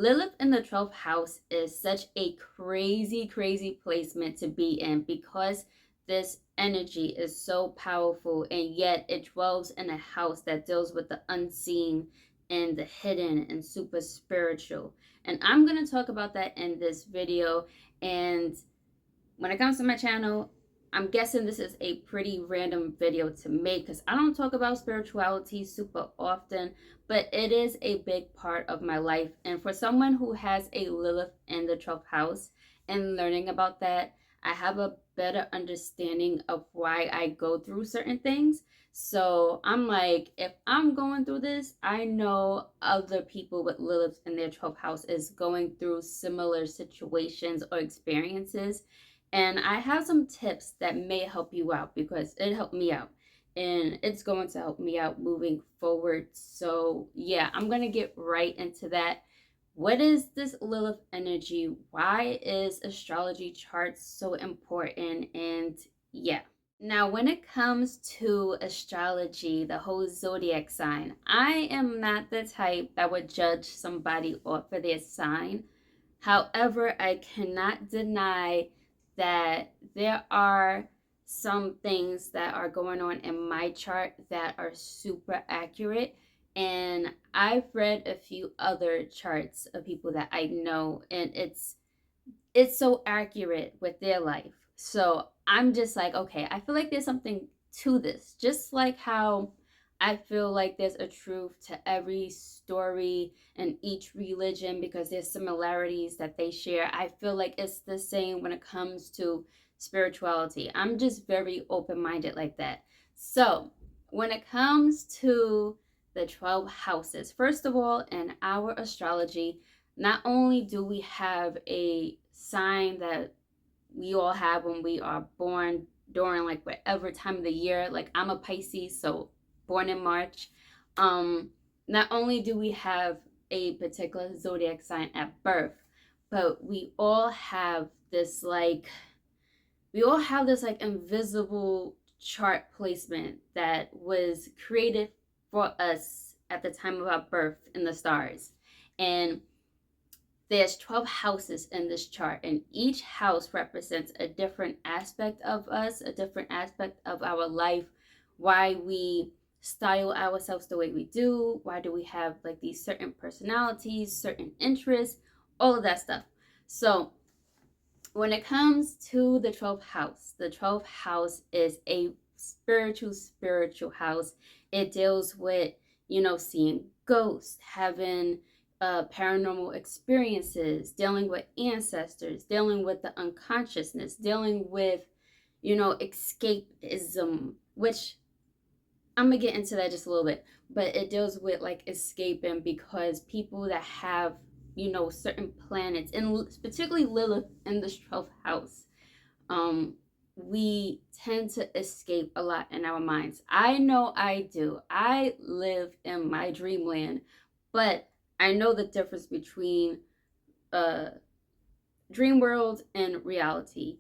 Lilith in the 12th house is such a crazy, crazy placement to be in because this energy is so powerful, and yet it dwells in a house that deals with the unseen and the hidden and super spiritual. And I'm going to talk about that in this video. And when it comes to my channel, I'm guessing this is a pretty random video to make because I don't talk about spirituality super often, but it is a big part of my life. And for someone who has a Lilith in the 12th house and learning about that, I have a better understanding of why I go through certain things. So I'm like, if I'm going through this, I know other people with Lilith in their 12th house is going through similar situations or experiences. And I have some tips that may help you out because it helped me out. And it's going to help me out moving forward. So yeah, I'm going to get right into that. What is this Lilith energy? Why is astrology charts so important? And yeah. Now, when it comes to astrology, the whole zodiac sign, I am not the type that would judge somebody off of their sign. However, I cannot deny that there are some things that are going on in my chart that are super accurate. And I've read a few other charts of people that I know, and it's so accurate with their life. So I'm just like, okay, I feel like there's something to this. Just like how I feel like there's a truth to every story and each religion because there's similarities that they share. I feel like it's the same when it comes to spirituality. I'm just very open-minded like that. So when it comes to the 12 houses, first of all, in our astrology, not only do we have a sign that we all have when we are born during like whatever time of the year, like I'm a Pisces, so born in March. Not only do we have a particular zodiac sign at birth, but we all have this like invisible chart placement that was created for us at the time of our birth in the stars. And there's 12 houses in this chart, and each house represents a different aspect of us, a different aspect of our life, why we style ourselves the way we do, why do we have like these certain personalities, certain interests, all of that stuff. So when it comes to the 12th house, the 12th house is a spiritual house. It deals with, seeing ghosts, having paranormal experiences, dealing with ancestors, dealing with the unconsciousness, dealing with, escapism, which I'm gonna get into that just a little bit, but it deals with like escaping because people that have, certain planets, and particularly Lilith in this 12th house, we tend to escape a lot in our minds. I know I do. I live in my dreamland, but I know the difference between dream world and reality.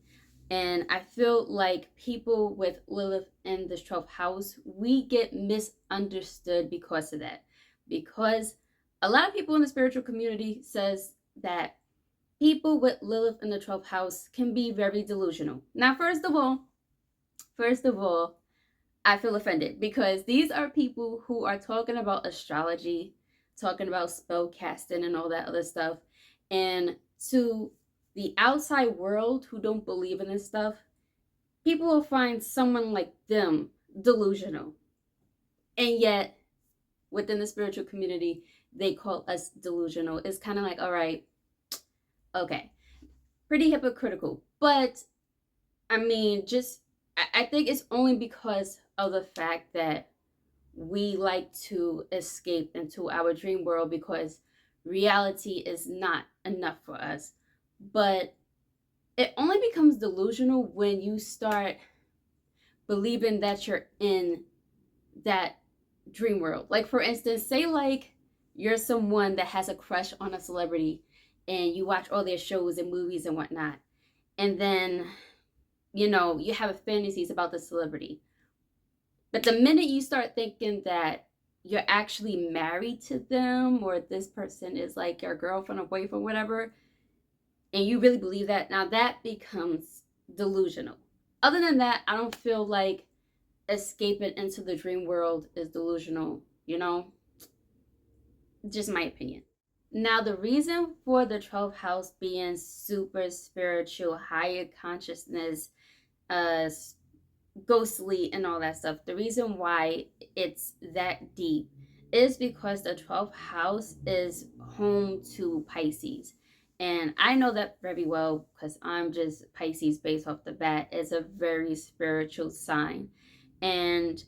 And I feel like people with Lilith in the 12th house, we get misunderstood because of that. Because a lot of people in the spiritual community says that people with Lilith in the 12th house can be very delusional. Now, first of all, I feel offended because these are people who are talking about astrology, talking about spell casting and all that other stuff. And to the outside world who don't believe in this stuff, people will find someone like them delusional. And yet, within the spiritual community, they call us delusional. It's kind of like, all right, okay, pretty hypocritical. But I mean, I think it's only because of the fact that we like to escape into our dream world because reality is not enough for us. But it only becomes delusional when you start believing that you're in that dream world. Like, for instance, say like you're someone that has a crush on a celebrity and you watch all their shows and movies and whatnot, and then you have fantasies about the celebrity. But the minute you start thinking that you're actually married to them, or this person is like your girlfriend or boyfriend, whatever, and you really believe that, now that becomes delusional. Other than that, I don't feel like escaping into the dream world is delusional, you know? Just my opinion. Now, the reason for the 12th house being super spiritual, higher consciousness, uh, ghostly, and all that stuff, the reason why it's that deep is because the 12th house is home to Pisces. And I know that very well because I'm just Pisces based off the bat. It's a very spiritual sign. And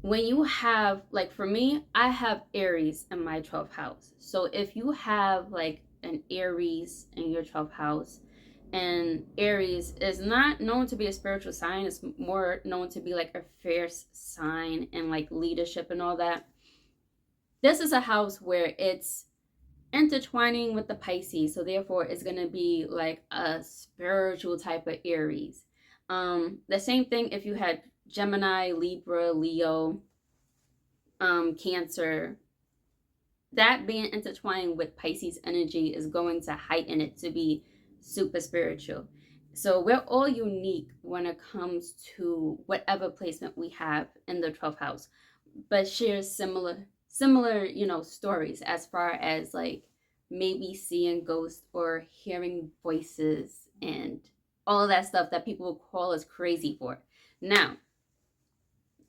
when you have, like, for me, I have Aries in my 12th house. So if you have like an Aries in your 12th house, and Aries is not known to be a spiritual sign, it's more known to be like a fierce sign and like leadership and all that. This is a house where it's intertwining with the Pisces, so therefore it's going to be like a spiritual type of Aries. The same thing if you had Gemini, Libra, Leo, Cancer. That being intertwined with Pisces energy is going to heighten it to be super spiritual. So we're all unique when it comes to whatever placement we have in the 12th house, but share similar, stories as far as like maybe seeing ghosts or hearing voices and all of that stuff that people call us crazy for. Now,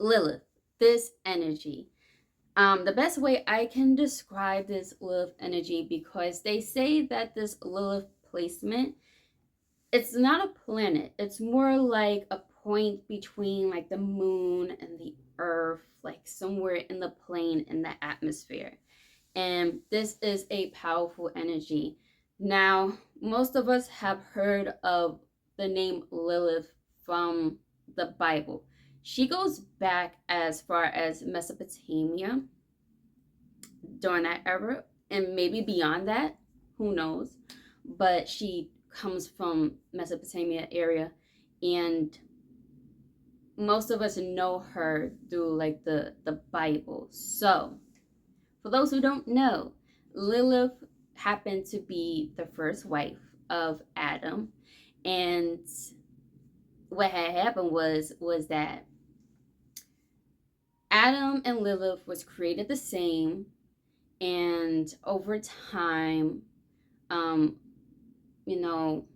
Lilith, this energy. The best way I can describe this Lilith energy, because they say that this Lilith placement, it's not a planet. It's more like a point between like the moon and the earth, like somewhere in the plane in the atmosphere. And this is a powerful energy. Now, most of us have heard of the name Lilith from the Bible. She goes back as far as Mesopotamia during that era, and maybe beyond that, who knows. But she comes from Mesopotamia area, and most of us know her through like the Bible. So for those who don't know, Lilith happened to be the first wife of Adam, and what had happened was that Adam and Lilith was created the same, and over time, um, you know,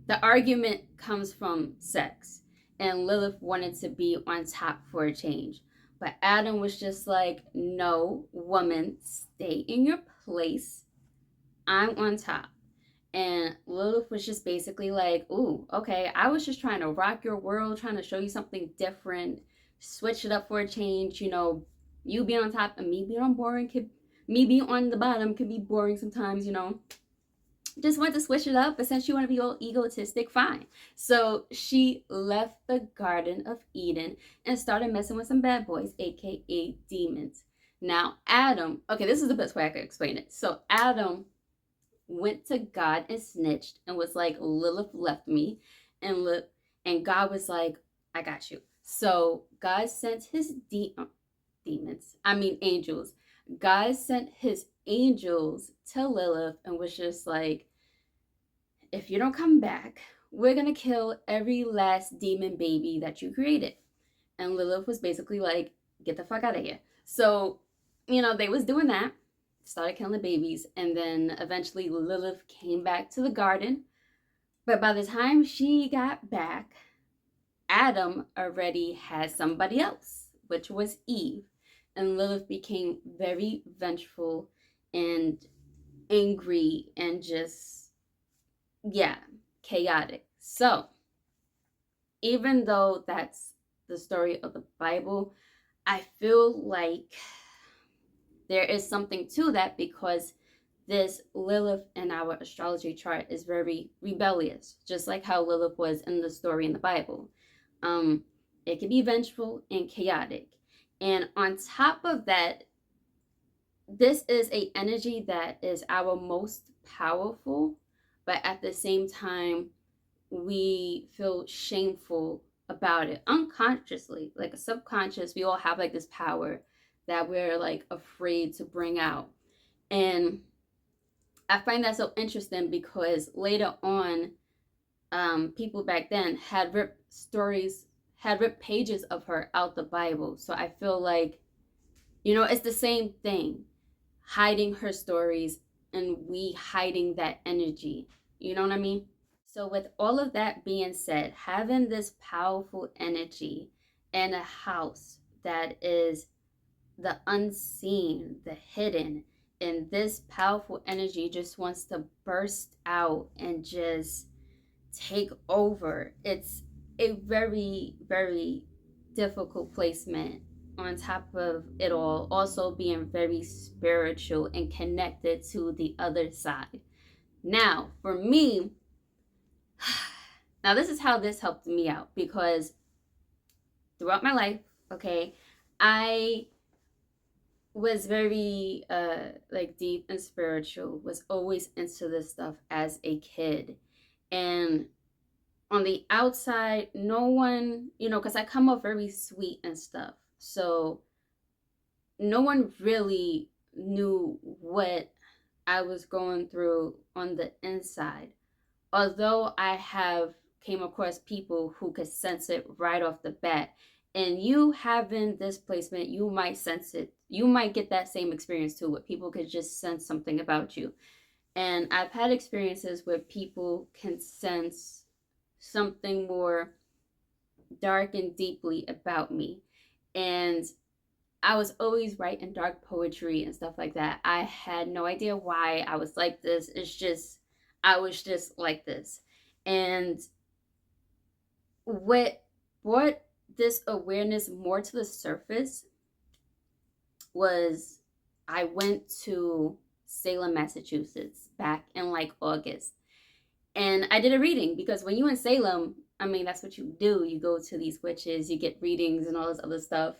the argument comes from sex, and Lilith wanted to be on top for a change. But Adam was just like, no, woman, stay in your place. I'm on top. And Lilith was just basically like, ooh, okay, I was just trying to rock your world, trying to show you something different, switch it up for a change. You being on top and me being on boring me being on the bottom could be boring sometimes. Just want to switch it up, but since you want to be all egotistic, fine. So she left the Garden of Eden and started messing with some bad boys, aka demons. Now, Adam, okay, this is the best way I could explain it. So Adam went to God and snitched and was like, Lilith left me, and God was like, I got you. So God sent his angels. God sent his angels to Lilith and was just like, if you don't come back, we're gonna kill every last demon baby that you created. And Lilith was basically like, get the fuck out of here. So, they was doing that, started killing the babies, and then eventually Lilith came back to the garden. But by the time she got back, Adam already had somebody else, which was Eve. And Lilith became very vengeful and angry and just, yeah, chaotic. So, even though that's the story of the Bible, I feel like there is something to that, because this Lilith in our astrology chart is very rebellious, just like how Lilith was in the story in the Bible. It can be vengeful and chaotic. And on top of that, this is a energy that is our most powerful, but at the same time, we feel shameful about it unconsciously, like a subconscious. We all have like this power that we're like afraid to bring out. And I find that so interesting because later on, people back then had ripped stories, had ripped pages of her out the Bible. So I feel like, it's the same thing, hiding her stories and we hiding that energy. You know what I mean? So, with all of that being said, having this powerful energy in a house that is the unseen, the hidden, and this powerful energy just wants to burst out and just take over. It's a very, very difficult placement on top of it all, also being very spiritual and connected to the other side. Now, for me, now this is how this helped me out because throughout my life, okay, I was very like deep and spiritual, was always into this stuff as a kid. And on the outside, no one, because I come off very sweet and stuff. So no one really knew what I was going through on the inside. Although I have came across people who could sense it right off the bat. And you having this placement, you might sense it. You might get that same experience too, where people could just sense something about you. And I've had experiences where people can sense something more dark and deeply about me. And I was always writing dark poetry and stuff like that. I had no idea why I was like this. It's just, I was just like this. And what brought this awareness more to the surface was I went to Salem, Massachusetts back in like August. And I did a reading because when you're in Salem, I mean, that's what you do. You go to these witches, you get readings and all this other stuff.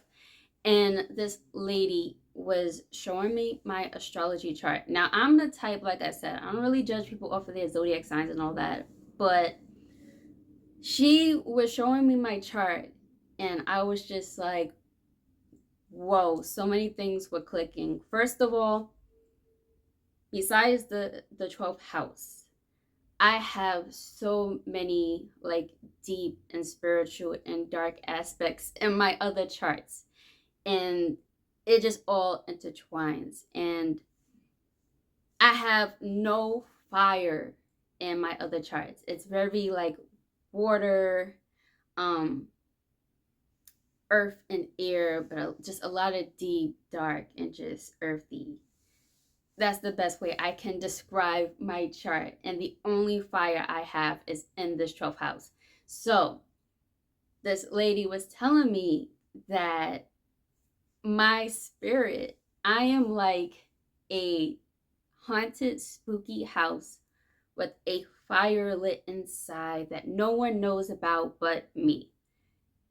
And this lady was showing me my astrology chart. Now, I'm the type, like I said, I don't really judge people off of their zodiac signs and all that. But she was showing me my chart, and I was just like, whoa, so many things were clicking. First of all, besides the 12th house, I have so many like deep and spiritual and dark aspects in my other charts. And it just all intertwines. And I have no fire in my other charts. It's very like water, um, earth and air, but just a lot of deep, dark, and just earthy. That's the best way I can describe my chart. And the only fire I have is in this 12th house. So this lady was telling me that my spirit, I am like a haunted, spooky house with a fire lit inside that no one knows about but me.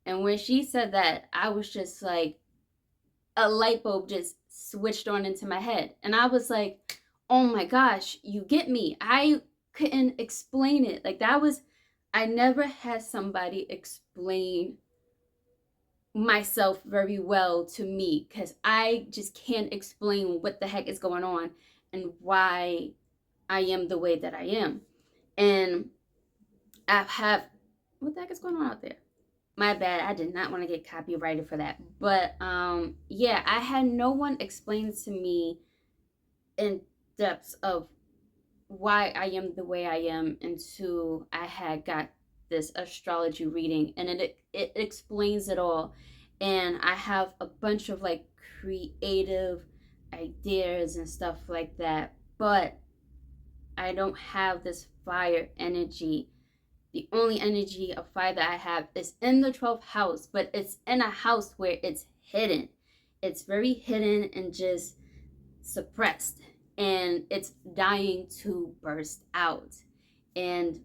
And when she said that, I was just like, a light bulb just switched on into my head. And I was like, oh my gosh, you get me. I couldn't explain it. Like, that was, I never had somebody explain myself very well to me because I just can't explain what the heck is going on and why I am the way that I am. And I have, what the heck is going on out there? My bad, I did not want to get copyrighted for that. But yeah, I had no one explain to me in depths of why I am the way I am until I had got this astrology reading, and it explains it all. And I have a bunch of like creative ideas and stuff like that, but I don't have this fire energy. The only energy of fire that I have is in the 12th house, but it's in a house where it's hidden. It's very hidden and just suppressed, and it's dying to burst out. And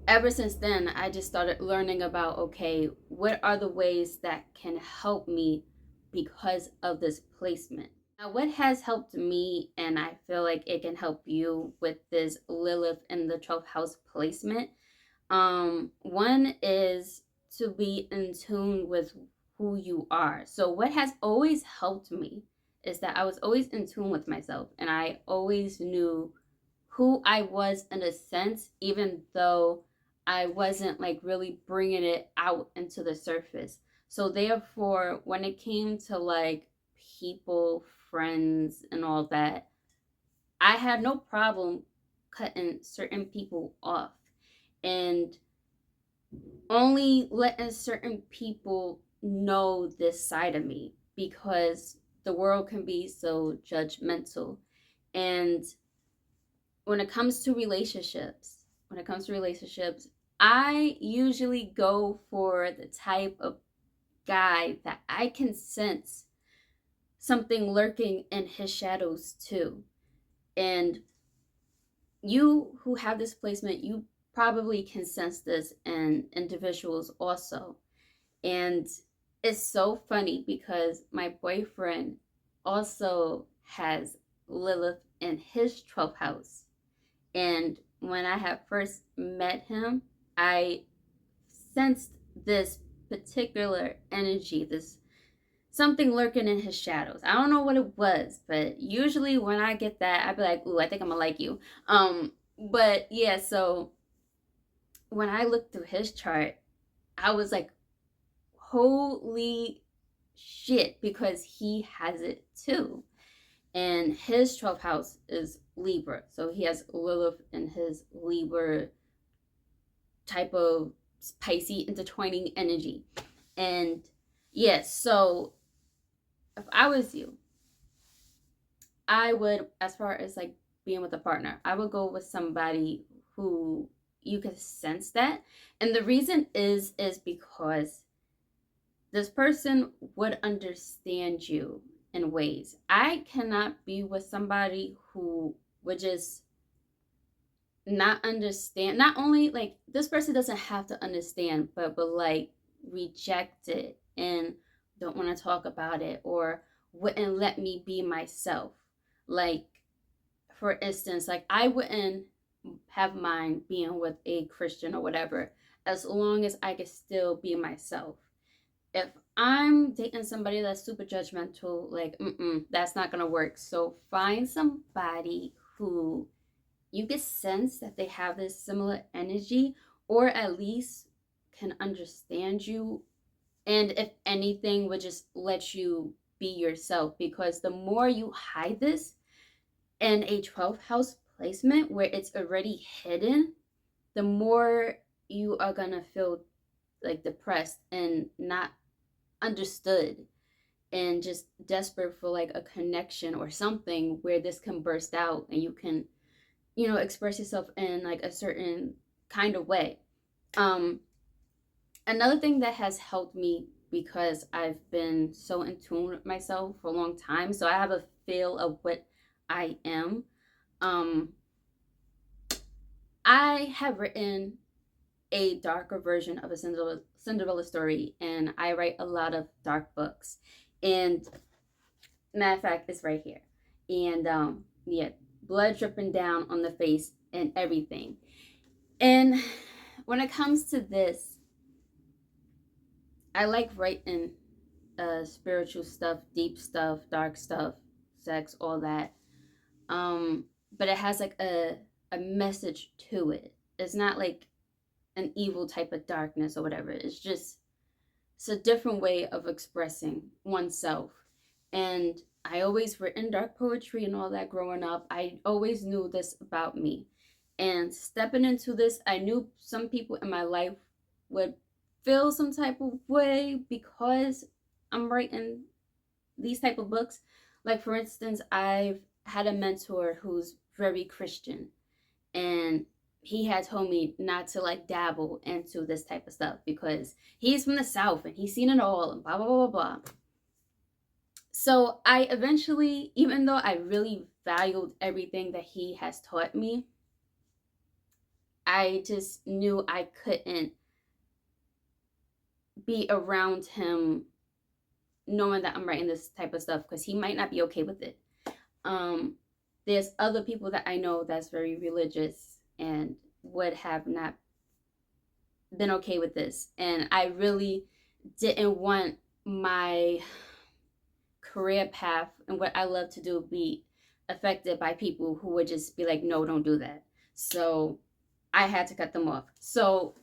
ever since then, I just started learning about, okay, what are the ways that can help me because of this placement? Now, what has helped me, and I feel like it can help you with this Lilith in the 12th house placement, one is to be in tune with who you are. So what has always helped me is that I was always in tune with myself, and I always knew who I was in a sense, even though I wasn't like really bringing it out into the surface. So therefore, when it came to like people, friends, and all that, I had no problem cutting certain people off and only letting certain people know this side of me, because the world can be so judgmental. And when it comes to relationships, I usually go for the type of guy that I can sense something lurking in his shadows too. And you who have this placement, you probably can sense this in individuals also. And it's so funny because my boyfriend also has Lilith in his 12th house. And when I had first met him, I sensed this particular energy, this something lurking in his shadows. I don't know what it was, but usually when I get that, I'd be like, ooh, I think I'm gonna like you. But yeah, so when I looked through his chart, I was like, holy shit, because he has it too. And his 12th house is Libra. So he has Lilith in his Libra type of Pisces intertwining energy. And yes, so if I was you, I would, as far as like being with a partner, I would go with somebody who you can sense that. And the reason is because this person would understand you in ways. I cannot be with somebody who would just not understand. Not only like this person doesn't have to understand, but like reject it and don't want to talk about it, or wouldn't let me be myself. Like, for instance, like I wouldn't have mind being with a Christian or whatever, as long as I could still be myself. If I'm dating somebody that's super judgmental, like, that's not gonna work. So find somebody who you can sense that they have this similar energy, or at least can understand you, and if anything would just let you be yourself, because the more you hide this in a 12th house placement where it's already hidden, the more you are gonna feel like depressed and not understood, and just desperate for like a connection or something where this can burst out and you can, express yourself in like a certain kind of way. um Another thing that has helped me, because I've been so in tune with myself for a long time, so I have a feel of what I am. um I have written a darker version of a Cinderella story, and I write a lot of dark books. And matter of fact, it's right here. And yeah, blood dripping down on the face and everything. And when it comes to this, I like writing spiritual stuff, deep stuff, dark stuff, sex, all that. But it has like a message to it. It's not like an evil type of darkness or whatever. It's a different way of expressing oneself. And I always written dark poetry and all that growing up. I always knew this about me. And stepping into this, I knew some people in my life would feel some type of way because I'm writing these type of books. Like, for instance, I've had a mentor who's very Christian, and he had told me not to like dabble into this type of stuff because he's from the South and he's seen it all and blah blah blah blah blah. So I eventually, even though I really valued everything that he has taught me, I just knew I couldn't be around him knowing that I'm writing this type of stuff because he might not be okay with it. um there's other people that I know that's very religious and would have not been okay with this, and I really didn't want my career path and what I love to do be affected by people who would just be like, no, don't do that. So I had to cut them off. So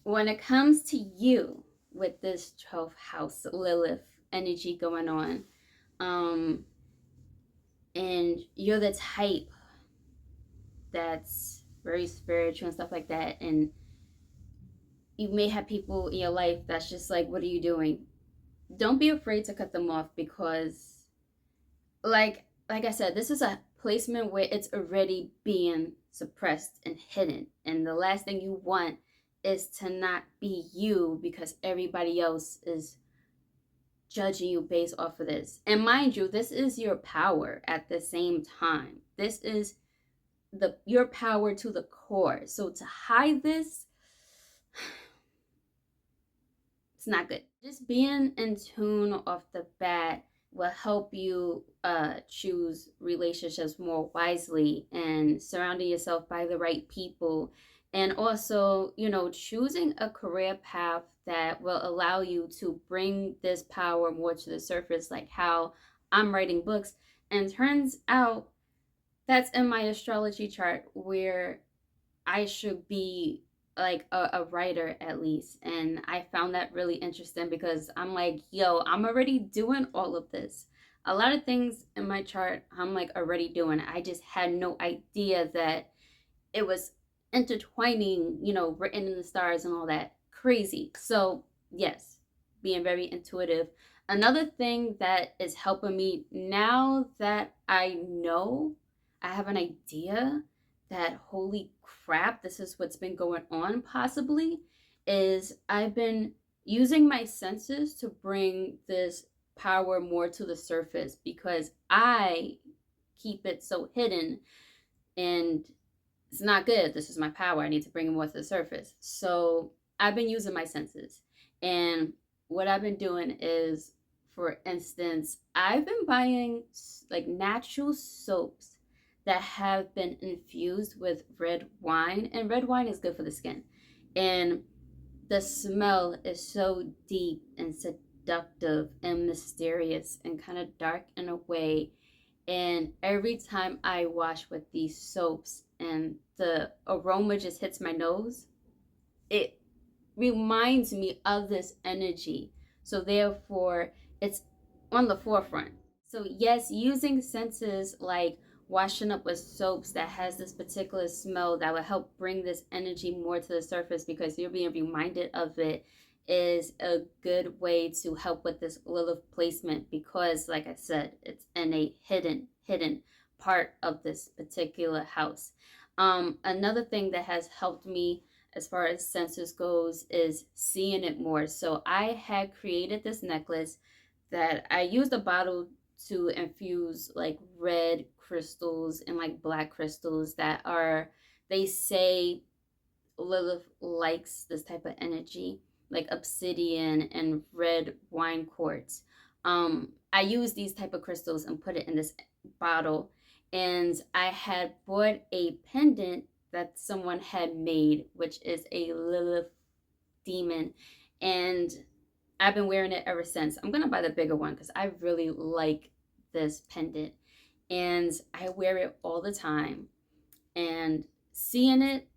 when it comes to you with this 12th house Lilith energy going on, um, and you're the type that's very spiritual and stuff like that, and you may have people in your life that's just like, what are you doing? Don't be afraid to cut them off, because like I said, this is a placement where it's already being suppressed and hidden, and the last thing you want is to not be you because everybody else is judging you based off of this. And mind you, this is your power at the same time. This is your power to the core. So to hide this, it's not good. Just being in tune off the bat will help you choose relationships more wisely and surrounding yourself by the right people. And also, choosing a career path that will allow you to bring this power more to the surface, like how I'm writing books. And turns out that's in my astrology chart where I should be like a writer at least. And I found that really interesting because I'm like, yo, I'm already doing all of this. A lot of things in my chart, I'm like already doing. I just had no idea that it was intertwining, written in the stars and all that. Crazy. So, yes, being very intuitive. Another thing that is helping me now that I know, I have an idea that holy crap, this is what's been going on possibly, is I've been using my senses to bring this power more to the surface because I keep it so hidden, and it's not good. This is my power. I need to bring it more to the surface. So I've been using my senses. And what I've been doing is, for instance, I've been buying like natural soaps that have been infused with red wine. And red wine is good for the skin. And the smell is so deep and seductive and mysterious and kind of dark in a way. And every time I wash with these soaps and the aroma just hits my nose, it reminds me of this energy. So therefore, it's on the forefront. So yes, using senses like washing up with soaps that has this particular smell that will help bring this energy more to the surface because you're being reminded of it is a good way to help with this Lilith placement because like I said, it's in a hidden part of this particular house. Another thing that has helped me as far as senses goes is seeing it more. So I had created this necklace that I used a bottle to infuse like red crystals and like black crystals that are, they say Lilith likes this type of energy, like obsidian and red wine quartz. I use these type of crystals and put it in this bottle, and I had bought a pendant that someone had made, which is a Lilith demon, and I've been wearing it ever since. I'm gonna buy the bigger one because I really like this pendant, and I wear it all the time. And seeing it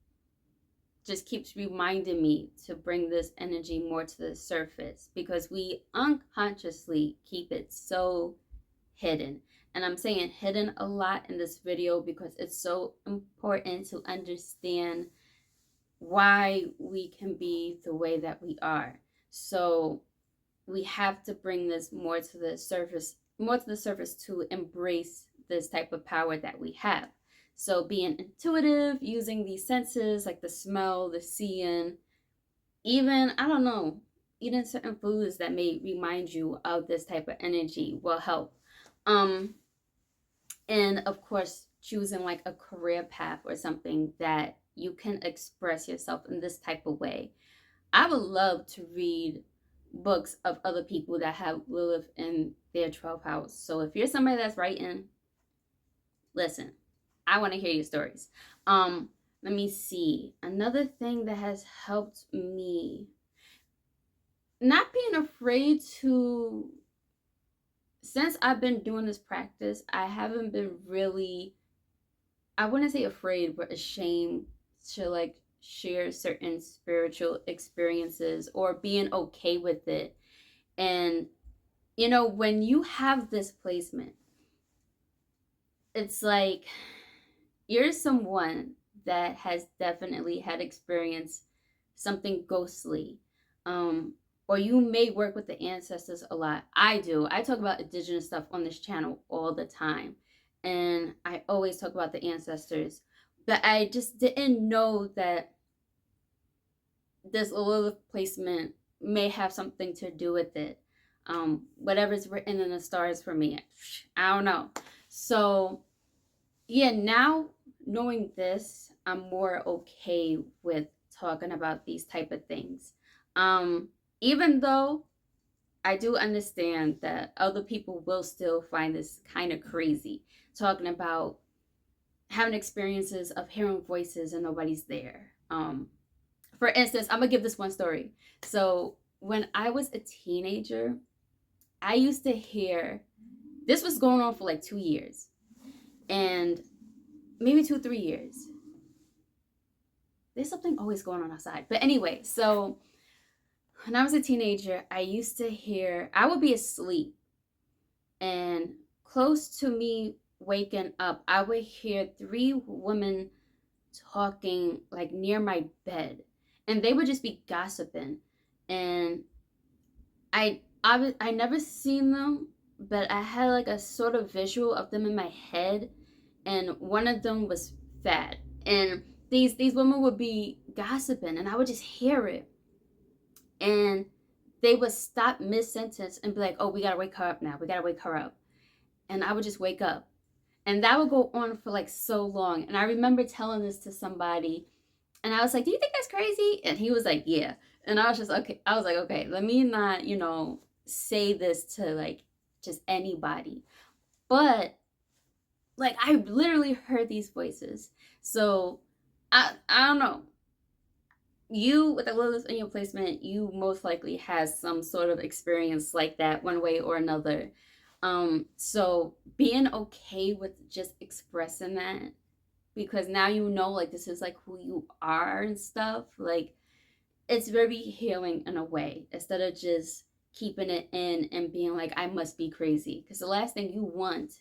just keeps reminding me to bring this energy more to the surface because we unconsciously keep it so hidden. And I'm saying hidden a lot in this video because it's so important to understand why we can be the way that we are. So we have to bring this more to the surface to embrace this type of power that we have. So being intuitive, using these senses like the smell, the seeing, even, I don't know, eating certain foods that may remind you of this type of energy will help. And of course, choosing like a career path or something that you can express yourself in this type of way. I would love to read books of other people that have Lilith in their 12th house. So if you're somebody that's writing, listen, I want to hear your stories. Let me see. Another thing that has helped me not being afraid to, since I've been doing this practice, I haven't been really, I wouldn't say afraid, but ashamed to like share certain spiritual experiences or being okay with it. And, you know, when you have this placement, it's like you're someone that has definitely had experience something ghostly. Um, or you may work with the ancestors a lot. I do. I talk about indigenous stuff on this channel all the time. And I always talk about the ancestors. But I just didn't know that this Lilith placement may have something to do with it. Whatever's written in the stars for me, I don't know. So yeah, now knowing this, I'm more okay with talking about these type of things. Um, Even though I do understand that other people will still find this kind of crazy, talking about having experiences of hearing voices and nobody's there. For instance, I'm gonna give this one story. So when I was a teenager, I used to hear, this was going on for like 2 years, and maybe 2, 3 years. There's something always going on outside. But anyway, so when I was a teenager, I used to hear, I would be asleep, and close to me waking up, I would hear three women talking like near my bed, and they would just be gossiping. And I never seen them, but I had like a sort of visual of them in my head, and one of them was fat, and these women would be gossiping, and I would just hear it, and they would stop mid sentence and be like, "Oh, we gotta wake her up now. We gotta wake her up," and I would just wake up, and that would go on for like so long. And I remember telling this to somebody, and I was like, "Do you think that's crazy?" And he was like, "Yeah." And I was just okay. I was like, "Okay, let me not, say this to like just anybody." But like I literally heard these voices. So I don't know. You with the Lilith in your placement, you most likely has some sort of experience like that one way or another. So being okay with just expressing that, because now you know like this is like who you are and stuff, like it's very healing in a way, instead of just keeping it in and being like I must be crazy, because the last thing you want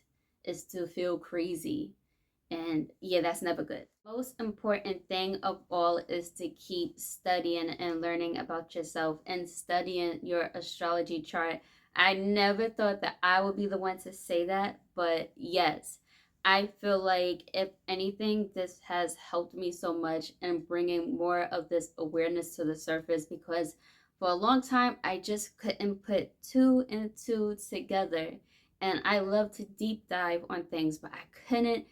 is to feel crazy. And yeah, that's never good. Most important thing of all is to keep studying and learning about yourself and studying your astrology chart. I never thought that I would be the one to say that, but yes, I feel like if anything, this has helped me so much in bringing more of this awareness to the surface, because for a long time I just couldn't put two and two together. And I love to deep dive on things, but I couldn't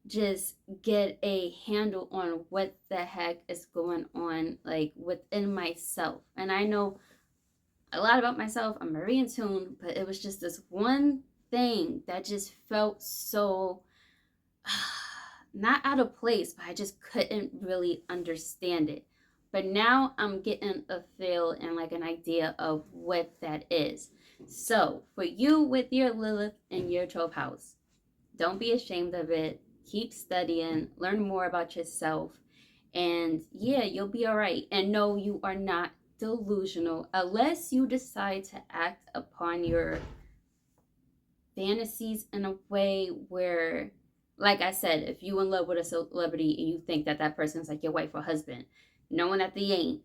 just get a handle on what the heck is going on like within myself. And I know a lot about myself, I'm very in tune, but it was just this one thing that just felt so not out of place, but I just couldn't really understand it. But now I'm getting a feel and like an idea of what that is. So for you with your Lilith in your 12th house, don't be ashamed of it. Keep studying, learn more about yourself, and yeah, you'll be all right. And no, you are not delusional unless you decide to act upon your fantasies in a way where, like I said, if you in love with a celebrity and you think that that person's like your wife or husband, knowing that they ain't,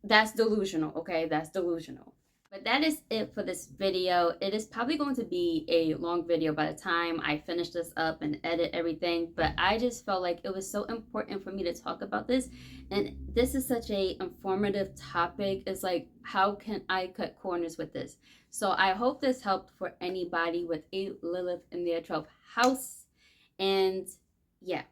that's delusional. Okay, that's delusional. But that is it for this video. It is probably going to be a long video by the time I finish this up and edit everything, but I just felt like it was so important for me to talk about this. And this is such a informative topic. It's like, how can I cut corners with this? So I hope this helped for anybody with a Lilith in their 12th house. And yeah,